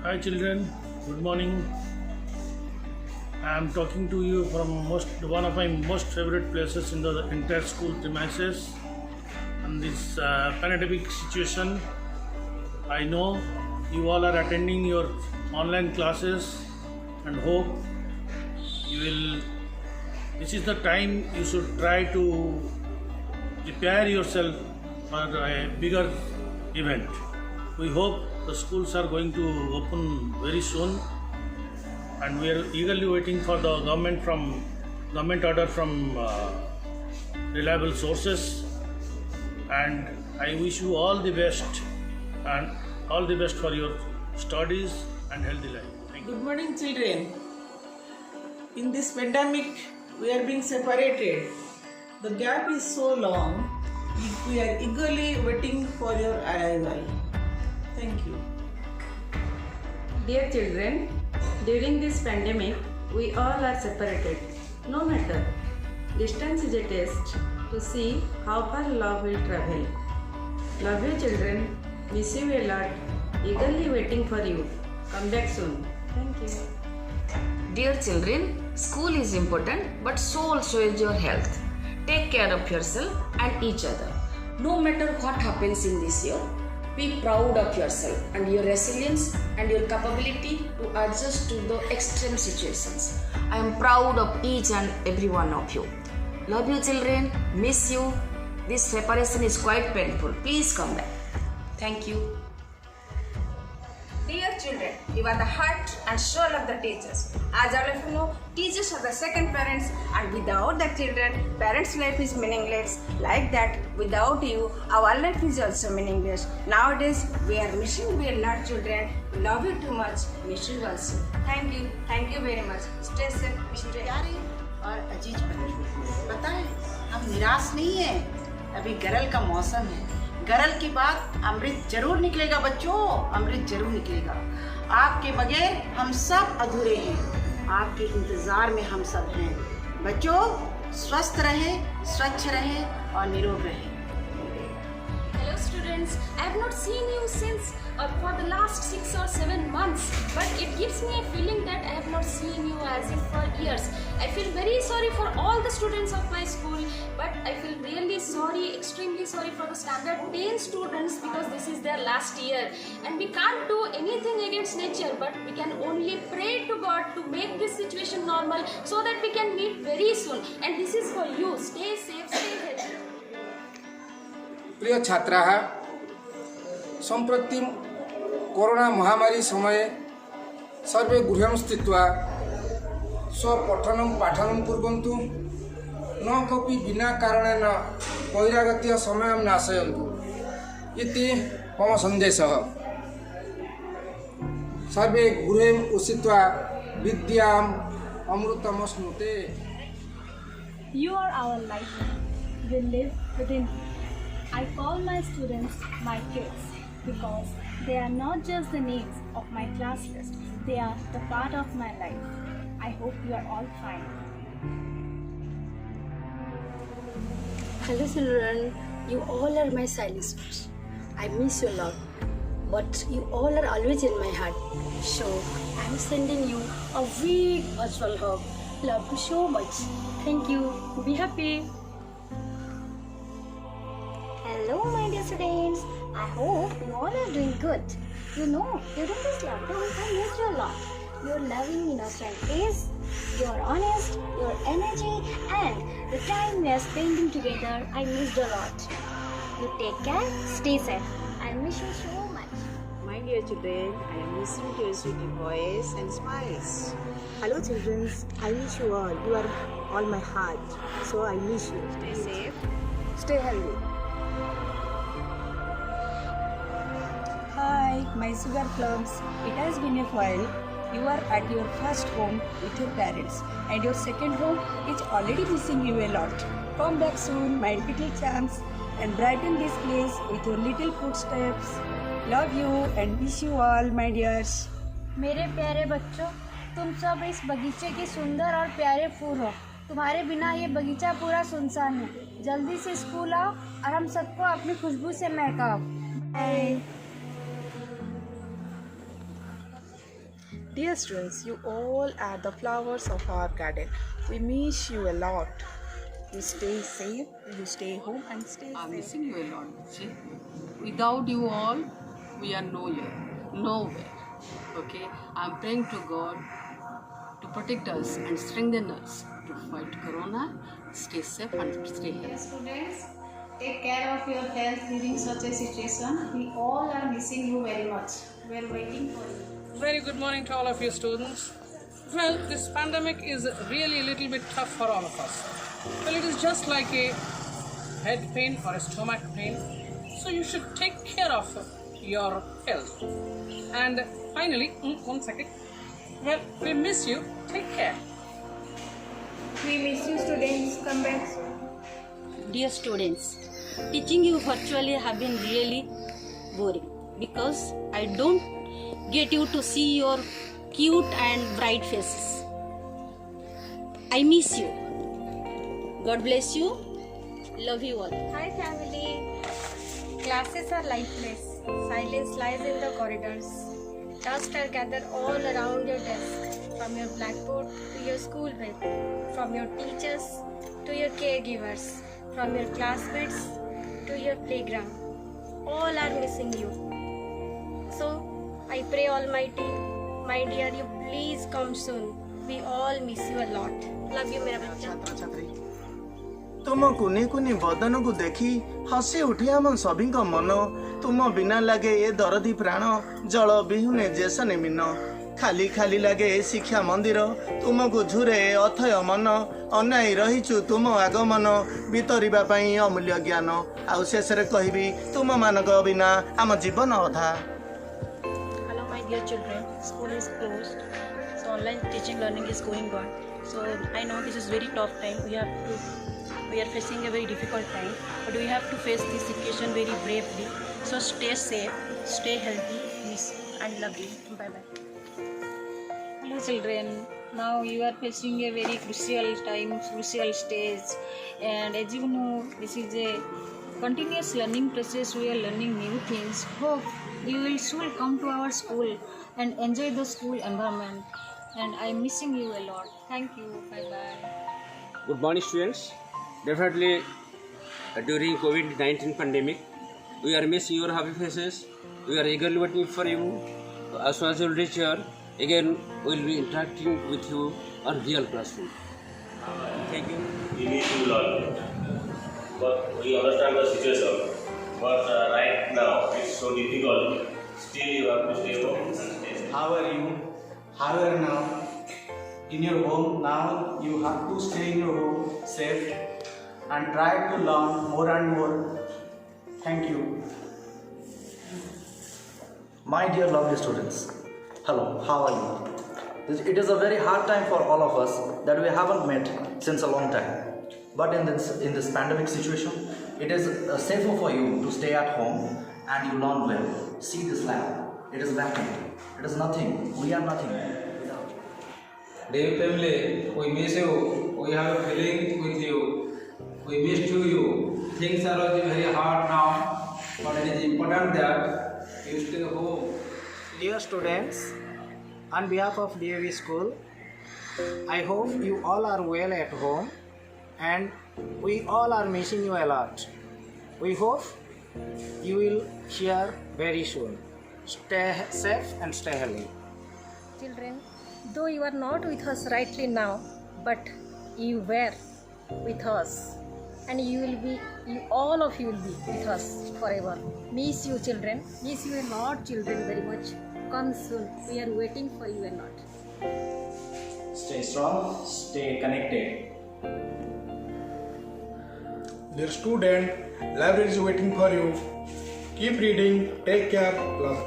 Hi children, good morning. I am talking to you from one of my most favorite places in the entire school premises. In this pandemic situation, I know you all are attending your online classes and hope you will. This is the time you should try to prepare yourself for a bigger event. We hope the schools are going to open very soon, and we are eagerly waiting for the government order from reliable sources. And I wish you all the best for your studies and healthy life. Thank you. Good morning, children. In this pandemic, we are being separated. The gap is so long. We are eagerly waiting for your arrival. Thank you. Dear children, during this pandemic, we all are separated. No matter, distance is a test to see how far love will travel. Love you children, miss you a lot, eagerly waiting for you. Come back soon. Thank you. Dear children, school is important, but so also is your health. Take care of yourself and each other. No matter what happens in this year, be proud of yourself and your resilience and your capability to adjust to the extreme situations. I am proud of each and every one of you. Love you children, miss you. This separation is quite painful. Please come back. Thank you. Dear children, you are the heart and soul of the teachers. As all of you know, teachers are the second parents, and without the children, parents' life is meaningless. Like that, without you, our life is also meaningless. Nowadays, we are missing you a lot, children. We love you too much, miss you also. Thank you very much. Stay safe, stay प्यारे और अजीज बच्चों, पता है हम निराश नहीं हैं। अभी गरल का मौसम है। गरल के बाद अमृत जरूर निकलेगा बच्चों, अमृत जरूर निकलेगा। आपके बगैर हम सब अधूरे हैं। आपके इंतजार में हम सब हैं। बच्चों स्वस्थ रहें, स्वच्छ रहें और निरोग रहें। Hello students, I have not seen you since for the last 6 or 7 months, but it gives me a feeling that I have not seen you as if for years. I feel very sorry for all the students of my school, but I feel really sorry, extremely sorry for the standard 10 students, because this is their last year and we can't do anything against nature, but we can only pray to God to make this situation normal so that we can meet very soon. And this is for you. Stay safe, stay healthy. प्रिय छात्राः, सम्प्रति corona महामारी समय सर्वे गृहं स्थित्वा स्वपठनं पाठनं कुर्वन्तु, न कोऽपि विना कारणेन बहिरागत्य समयं नाशयन्तु इति मम सन्देशः। सर्वे गृहं उषित्वा विद्याम् अमृतमश्नुते। You are our life. We live within you. I call my students my kids because they are not just the names of my class list, they are the part of my life. I hope you are all fine. Hello children, you all are my silencers. I miss you a lot, but you all are always in my heart. So I am sending you a big virtual hug. Love you so much. Thank you. Be happy. Hello my dear students, I hope you all are doing good. You know, during this lockdown I missed you a lot. Your loving innocent face, your honest, your energy and the time we are spending together, I missed a lot. You take care, stay safe. I miss you so much. My dear children, I am listening to your sweet voice and smiles. Hello children, I miss you all. You are all my heart. So I miss you. Stay safe. Stay healthy. Hi, my sugar plums. It has been a while. You are at your first home with your parents, and your second home is already missing you a lot. Come back soon, my little champs, and brighten this place with your little footsteps. Love you and miss you all, my dears. मेरे प्यारे बच्चों, तुम सब इस बगीचे के सुंदर और प्यारे फूल हो। तुम्हारे बिना ये बगीचा पूरा सुनसान है। जल्दी से स्कूल आओ और हम सबको अपनी खुशबू से महकाओ। Bye. Dear students, you all are the flowers of our garden. We miss you a lot. You stay safe, you stay home and stay I'm safe. missing you a lot. See, without you all, we are nowhere. Okay, I'm praying to God to protect us and strengthen us to fight Corona. Stay safe and stay healthy. Students, take care of your health during such a situation. We all are missing you very much. We are waiting for you. Very good morning to all of you students. Well, this pandemic is really a little bit tough for all of us. Well, it is just like a head pain or a stomach pain. So you should take care of your health. And finally, one second. Well, we miss you. Take care. We miss you, students. Come back. Dear students, teaching you virtually have been really boring because I don't get you to see your cute and bright faces. I miss you. God bless you. Love you all. Hi family. Classes are lifeless. Silence lies in the corridors. Dust are gathered all around your desk, from your blackboard to your school bag, from your teachers to your caregivers, from your classmates to your playground. All are missing you. So, I pray Almighty, my dear, you please come soon. We all miss you a lot. Love you, मेरा बच्चा. तुम कुनी कुनी बदन को देखी हसी उठी आम सभी मन तुम बिना लगे ए दरदी प्राण जल बिहुने जेसने मीन खाली खाली लगे ए शिक्षा मंदिर तुमको झुरे अथय मन अनाई रहीचु तुम आगमन वितरिबा पई अमूल्य ज्ञान आउ शेषरे कहबी तुम मानक बिना आम जीवन अधा. Hello my dear children, school is closed, so online teaching learning is going on. So I know this is very tough time. We are facing a very difficult time, but we have to face this situation very bravely. So stay safe, stay healthy, miss and love you. Bye bye. Hello children, now you are facing a very crucial time, crucial stage, and as you know, this is a continuous learning process. We are learning new things. Hope you will soon come to our school and enjoy the school environment, and I am missing you a lot. Thank you. Bye bye. Good morning students. Definitely during COVID-19 pandemic, we are missing your happy faces. We are eagerly waiting for you. As soon as you reach here, again we will be interacting with you on real classroom. Thank you. We miss you lot, but we understand the situation. But right now it's so difficult. Still you have to stay home and stay safe. How are you? How are you now? In your home now, you have to stay in your home safe and try to learn more and more. Thank you. My dear lovely students, hello, how are you? It is a very hard time for all of us that we haven't met since a long time. But in this pandemic situation, it is safer for you to stay at home and you learn well. See this lab, it is vacant. It is nothing. We are nothing without you. Dear family, we miss you. We have a feeling with you. We miss you. Things are very hard now, but it is important that you stay home. Dear students, on behalf of DAV School, I hope you all are well at home and we all are missing you a lot. We hope you will hear very soon. Stay safe and stay healthy. Children, though you are not with us rightly now, but you were with us, and all of you will be with us forever. Miss you children, miss you a lot children very much. Come soon, we are waiting for you a lot. Stay strong, stay connected. Dear student, library is waiting for you. Keep reading, take care, love.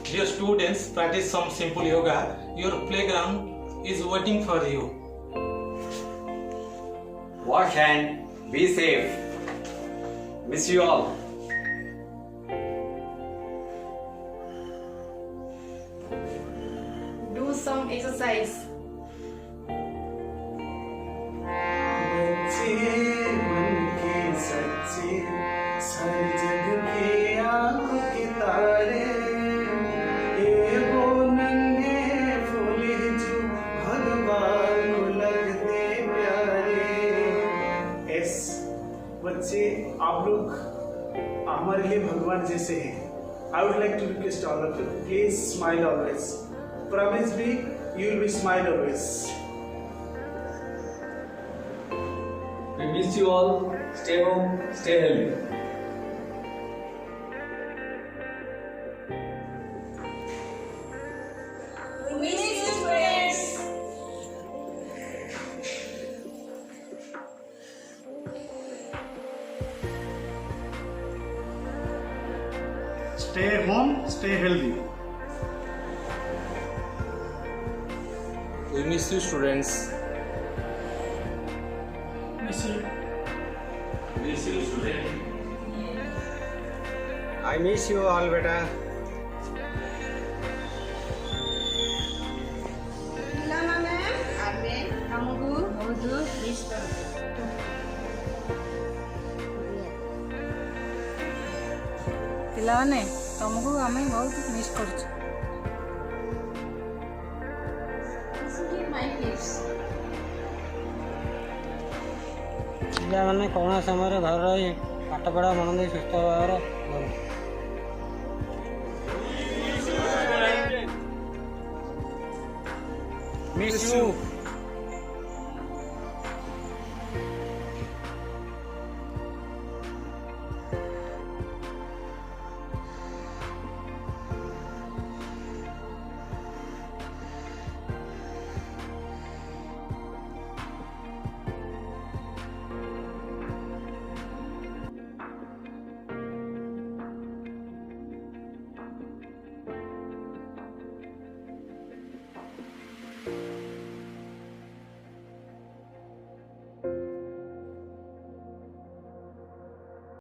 Dear students, practice some simple yoga. Your playground is waiting for you. Wash hand, be safe. Miss you all. Do some exercise. बच्चे मन के सच्चे सारी जग के आंखों के बच्चे आप लोग हमारे लिए भगवान जैसे हैं. I would like to request all of you, please smile always. Promise me, you will be smile always. We miss you all. Stay home, stay healthy. We miss you, friends. Stay home, stay healthy. We miss you, students. Miss you. Miss you, student. I miss you all, beta. ପିଲାମାନେ ଆମେ ଆମକୁ ବହୁତ miss କରୁଛୁ. ପିଲାମାନେ ତମକୁ ଆମେ ବହୁତ miss କରୁଛୁ. ପିଲାମାନେ କରୋନା ସମୟରେ ଘରେ ରହି ପାଠପଢ଼ା ମନ ଦେଇ ସୁସ୍ଥ ଭାବରେ ମିସ୍ ୟୁ.